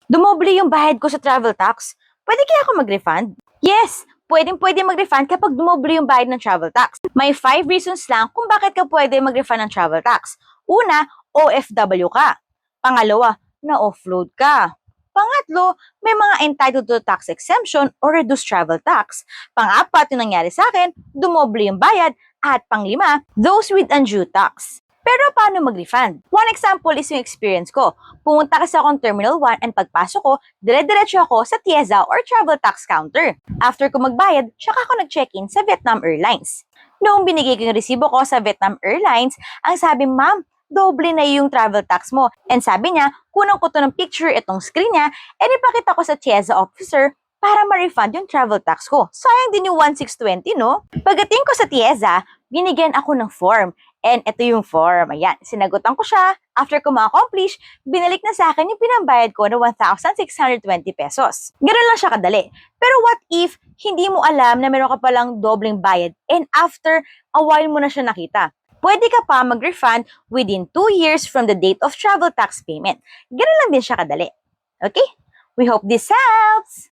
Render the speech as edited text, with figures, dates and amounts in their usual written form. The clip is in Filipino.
Dumoble yung bayad ko sa travel tax. Pwede kaya ako mag-refund? Yes, pwedeng-pwede mag-refund kapag dumoble yung bayad ng travel tax. May 5 reasons lang kung bakit ka pwede mag-refund ng travel tax. Una, OFW ka. Pangalawa, na-offload ka. Pangatlo, may mga entitled to tax exemption or reduced travel tax. Pang-apat, yung nangyari sa akin, dumoble yung bayad. At panglima, those with undue tax. Pero paano mag-refund? One example is yung experience ko. Pumunta kasi akong Terminal 1 and pagpasok ko, dire-diretso ako sa TIEZA or travel tax counter. After ko magbayad, saka ako nag-check-in sa Vietnam Airlines. Noong binigay ko yung resibo ko sa Vietnam Airlines, ang sabi, ma'am, doble na yung travel tax mo. And sabi niya, kunang ko to ng picture itong screen niya, and ipakita ko sa TIEZA officer para ma-refund yung travel tax ko. Sayang din yung 1,620, no? Pagdating ko sa TIEZA, binigyan ako ng form. And ito yung form. Ayan, sinagutan ko siya. After ko ma-accomplish, binalik na sa akin yung pinambayad ko na 1,620 pesos. Ganun lang siya kadali. Pero what if hindi mo alam na meron ka palang dobleng bayad and after a while mo na siya nakita? Pwede ka pa mag-refund within 2 years from the date of travel tax payment. Ganun lang din siya kadali. Okay? We hope this helps!